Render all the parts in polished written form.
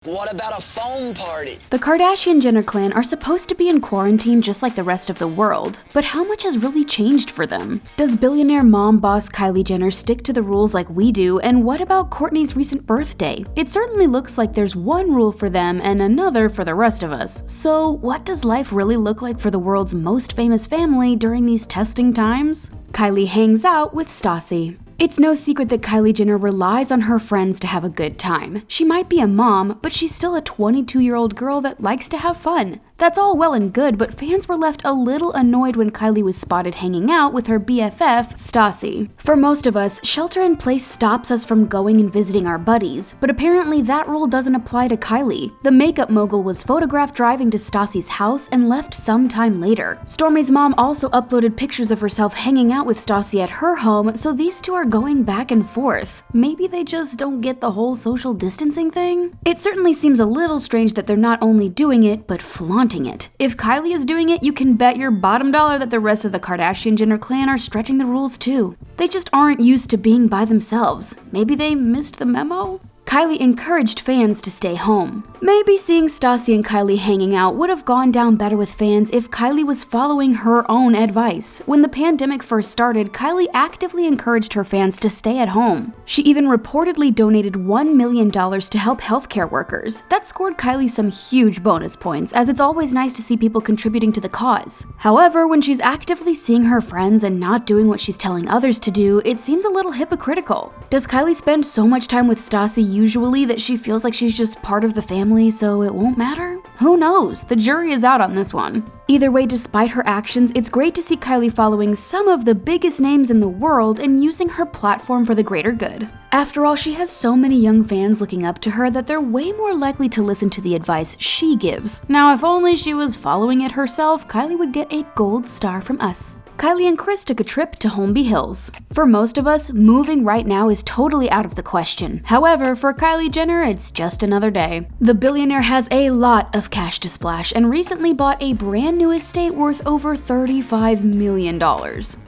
What about a foam party? The Kardashian-Jenner clan are supposed to be in quarantine just like the rest of the world, but how much has really changed for them? Does billionaire mom boss Kylie Jenner stick to the rules like we do, and what about Kourtney's recent birthday? It certainly looks like there's one rule for them and another for the rest of us. So what does life really look like for the world's most famous family during these testing times? Kylie hangs out with Stassi. It's no secret that Kylie Jenner relies on her friends to have a good time. She might be a mom, but she's still a 22-year-old girl that likes to have fun. That's all well and good, but fans were left a little annoyed when Kylie was spotted hanging out with her BFF, Stassi. For most of us, shelter-in-place stops us from going and visiting our buddies, but apparently that rule doesn't apply to Kylie. The makeup mogul was photographed driving to Stassi's house and left sometime later. Stormi's mom also uploaded pictures of herself hanging out with Stassi at her home, so these two are going back and forth. Maybe they just don't get the whole social distancing thing? It certainly seems a little strange that they're not only doing it, but flaunting it. If Kylie is doing it, you can bet your bottom dollar that the rest of the Kardashian-Jenner clan are stretching the rules too. They just aren't used to being by themselves. Maybe they missed the memo? Kylie encouraged fans to stay home. Maybe seeing Stassi and Kylie hanging out would have gone down better with fans if Kylie was following her own advice. When the pandemic first started, Kylie actively encouraged her fans to stay at home. She even reportedly donated $1 million to help healthcare workers. That scored Kylie some huge bonus points, as it's always nice to see people contributing to the cause. However, when she's actively seeing her friends and not doing what she's telling others to do, it seems a little hypocritical. Does Kylie spend so much time with Stassi usually that she feels like she's just part of the family, so it won't matter? Who knows? The jury is out on this one. Either way, despite her actions, it's great to see Kylie following some of the biggest names in the world and using her platform for the greater good. After all, she has so many young fans looking up to her that they're way more likely to listen to the advice she gives. Now, if only she was following it herself, Kylie would get a gold star from us. Kylie and Kris took a trip to Holmby Hills. For most of us, moving right now is totally out of the question. However, for Kylie Jenner, it's just another day. The billionaire has a lot of cash to splash and recently bought a brand new estate worth over $35 million.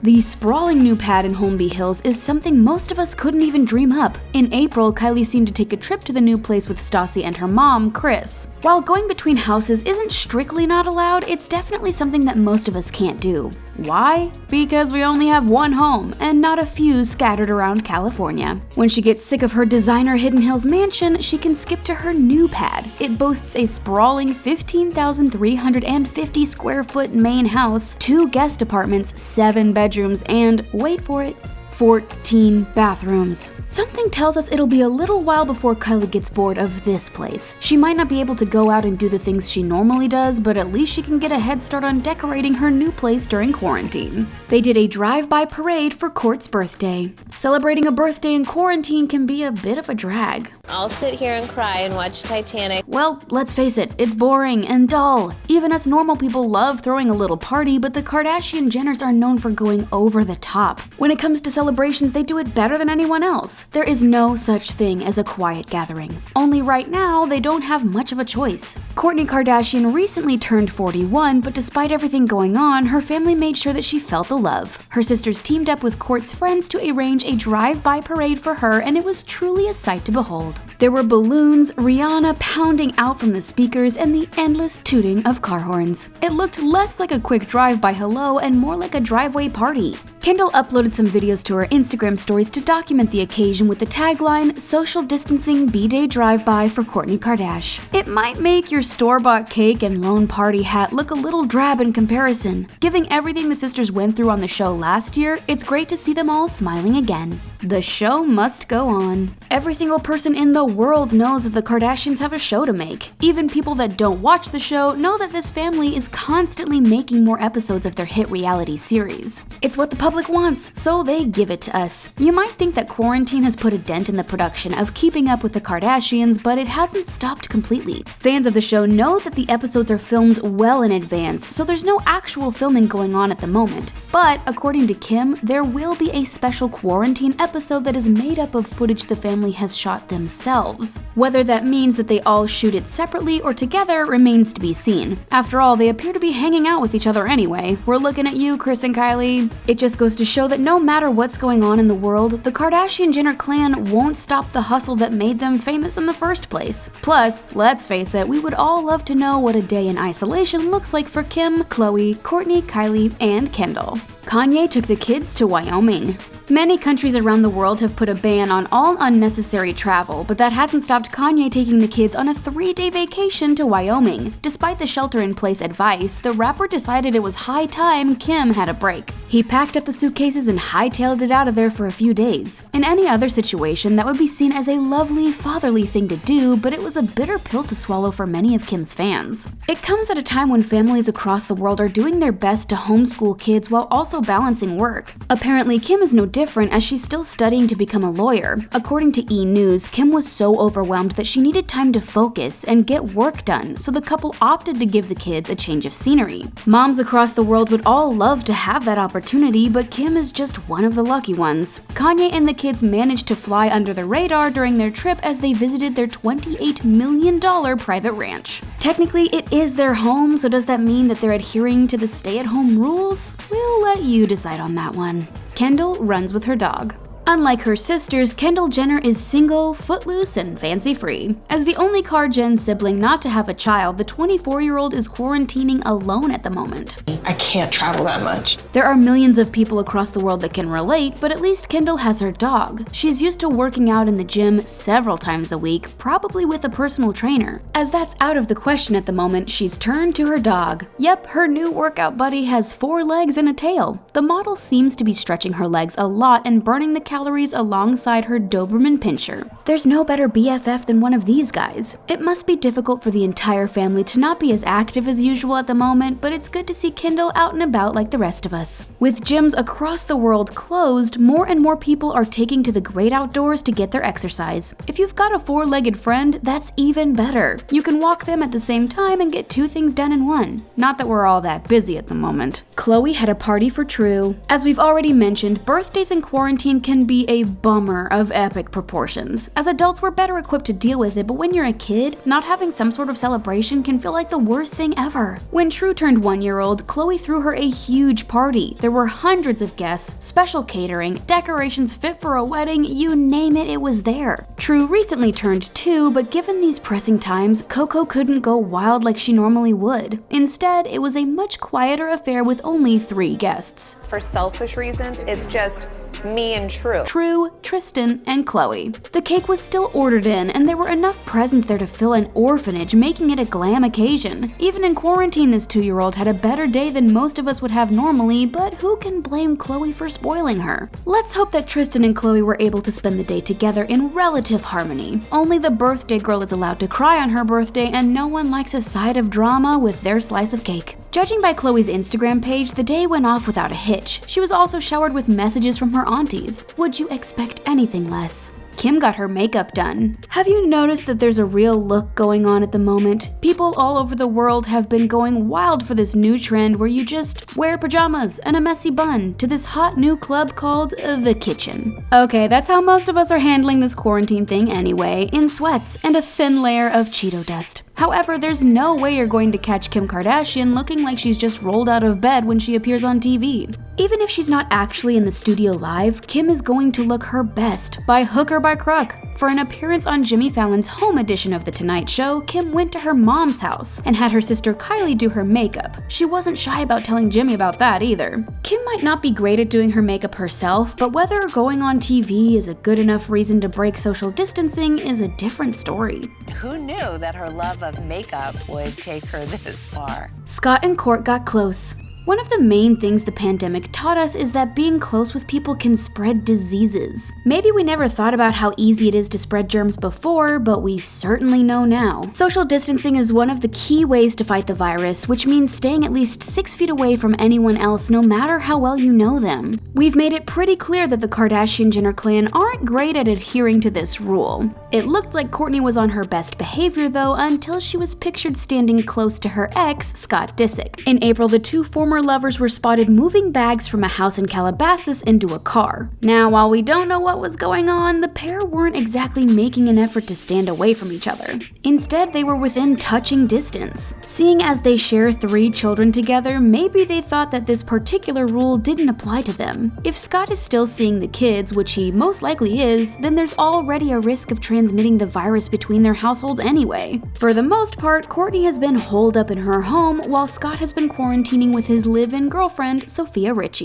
The sprawling new pad in Holmby Hills is something most of us couldn't even dream up. In April, Kylie seemed to take a trip to the new place with Stassi and her mom, Kris. While going between houses isn't strictly not allowed, it's definitely something that most of us can't do. Why? Because we only have one home, and not a few scattered around California. When she gets sick of her designer Hidden Hills mansion, she can skip to her new pad. It boasts a sprawling 15,350 square foot main house, 2 guest apartments, 7 bedrooms, and, wait for it, 14 bathrooms. Something tells us it'll be a little while before Kylie gets bored of this place. She might not be able to go out and do the things she normally does, but at least she can get a head start on decorating her new place during quarantine. They did a drive-by parade for Kourt's birthday. Celebrating a birthday in quarantine can be a bit of a drag. I'll sit here and cry and watch Titanic. Well, let's face it, it's boring and dull. Even us normal people love throwing a little party, but the Kardashian-Jenners are known for going over the top. When it comes to celebrations, they do it better than anyone else. There is no such thing as a quiet gathering. Only right now, they don't have much of a choice. Kourtney Kardashian recently turned 41, but despite everything going on, her family made sure that she felt the love. Her sisters teamed up with Kourt's friends to arrange a drive-by parade for her, and it was truly a sight to behold. There were balloons, Rihanna pounding out from the speakers, and the endless tooting of car horns. It looked less like a quick drive-by hello and more like a driveway party. Kendall uploaded some videos to her Instagram stories to document the occasion with the tagline, "Social distancing B-Day drive-by for Kourtney Kardashian." It might make your store-bought cake and lone party hat look a little drab in comparison. Given everything the sisters went through on the show last year, it's great to see them all smiling again. The show must go on. Every single person in the world knows that the Kardashians have a show to make. Even people that don't watch the show know that this family is constantly making more episodes of their hit reality series. It's what the public wants, so they give it to us. You might think that quarantine has put a dent in the production of Keeping Up with the Kardashians, but it hasn't stopped completely. Fans of the show know that the episodes are filmed well in advance, so there's no actual filming going on at the moment. But according to Kim, there will be a special quarantine episode that is made up of footage the family has shot themselves themselves. Whether that means that they all shoot it separately or together remains to be seen. After all, they appear to be hanging out with each other anyway. We're looking at you, Kris and Kylie. It just goes to show that no matter what's going on in the world, the Kardashian-Jenner clan won't stop the hustle that made them famous in the first place. Plus, let's face it, we would all love to know what a day in isolation looks like for Kim, Khloe, Kourtney, Kylie, and Kendall. Kanye took the kids to Wyoming. Many countries around the world have put a ban on all unnecessary travel, but that hasn't stopped Kanye taking the kids on a 3-day vacation to Wyoming. Despite the shelter-in-place advice, the rapper decided it was high time Kim had a break. He packed up the suitcases and hightailed it out of there for a few days. In any other situation, that would be seen as a lovely, fatherly thing to do, but it was a bitter pill to swallow for many of Kim's fans. It comes at a time when families across the world are doing their best to homeschool kids while also balancing work. Apparently, Kim is no different as she's still studying to become a lawyer. According to E! News, Kim was so overwhelmed that she needed time to focus and get work done, so the couple opted to give the kids a change of scenery. Moms across the world would all love to have that opportunity, but Kim is just one of the lucky ones. Kanye and the kids managed to fly under the radar during their trip as they visited their $28 million private ranch. Technically, it is their home, so does that mean that they're adhering to the stay-at-home rules? We'll let you decide on that one. Kendall runs with her dog. Unlike her sisters, Kendall Jenner is single, footloose, and fancy-free. As the only Kar-Jen sibling not to have a child, the 24-year-old is quarantining alone at the moment. I can't travel that much. There are millions of people across the world that can relate, but at least Kendall has her dog. She's used to working out in the gym several times a week, probably with a personal trainer. As that's out of the question at the moment, she's turned to her dog. Yep, her new workout buddy has 4 legs and a tail. The model seems to be stretching her legs a lot and burning the calories alongside her Doberman Pinscher. There's no better BFF than one of these guys. It must be difficult for the entire family to not be as active as usual at the moment, but it's good to see Kendall out and about like the rest of us. With gyms across the world closed, more and more people are taking to the great outdoors to get their exercise. If you've got a 4-legged friend, that's even better. You can walk them at the same time and get 2 things done in one. Not that we're all that busy at the moment. Khloe had a party for True. As we've already mentioned, birthdays in quarantine can be a bummer of epic proportions. As adults, we're better equipped to deal with it, but when you're a kid, not having some sort of celebration can feel like the worst thing ever. When True turned 1-year-old, Khloe threw her a huge party. There were hundreds of guests, special catering, decorations fit for a wedding, you name it, it was there. True recently turned 2, but given these pressing times, Coco couldn't go wild like she normally would. Instead, it was a much quieter affair with only 3 guests. For selfish reasons, it's just me and True, Tristan, and Khloe. The cake was still ordered in, and there were enough presents there to fill an orphanage, making it a glam occasion. Even in quarantine, this 2-year-old had a better day than most of us would have normally, but who can blame Khloe for spoiling her? Let's hope that Tristan and Khloe were able to spend the day together in relative harmony. Only the birthday girl is allowed to cry on her birthday, and no one likes a side of drama with their slice of cake. Judging by Khloe's Instagram page, the day went off without a hitch. She was also showered with messages from her aunties. Would you expect anything less? Kim got her makeup done. Have you noticed that there's a real look going on at the moment? People all over the world have been going wild for this new trend where you just wear pajamas and a messy bun to this hot new club called The Kitchen. Okay, that's how most of us are handling this quarantine thing anyway, in sweats and a thin layer of Cheeto dust. However, there's no way you're going to catch Kim Kardashian looking like she's just rolled out of bed when she appears on TV. Even if she's not actually in the studio live, Kim is going to look her best, by hook or by crook. For an appearance on Jimmy Fallon's home edition of The Tonight Show, Kim went to her mom's house and had her sister Kylie do her makeup. She wasn't shy about telling Jimmy about that either. Kim might not be great at doing her makeup herself, but whether going on TV is a good enough reason to break social distancing is a different story. Who knew that her love of makeup would take her this far? Scott and Kourt got close. One of the main things the pandemic taught us is that being close with people can spread diseases. Maybe we never thought about how easy it is to spread germs before, but we certainly know now. Social distancing is one of the key ways to fight the virus, which means staying at least 6 feet away from anyone else no matter how well you know them. We've made it pretty clear that the Kardashian-Jenner clan aren't great at adhering to this rule. It looked like Kourtney was on her best behavior though until she was pictured standing close to her ex, Scott Disick. In April, the two former lovers were spotted moving bags from a house in Calabasas into a car. Now, while we don't know what was going on, the pair weren't exactly making an effort to stand away from each other. Instead, they were within touching distance. Seeing as they share 3 children together, maybe they thought that this particular rule didn't apply to them. If Scott is still seeing the kids, which he most likely is, then there's already a risk of transmitting the virus between their households anyway. For the most part, Kourtney has been holed up in her home, while Scott has been quarantining with his live-in girlfriend, Sophia Richie.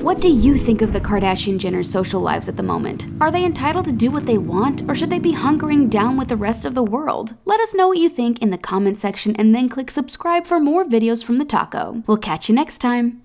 What do you think of the Kardashian-Jenners' social lives at the moment? Are they entitled to do what they want, or should they be hunkering down with the rest of the world? Let us know what you think in the comment section and then click subscribe for more videos from the taco. We'll catch you next time.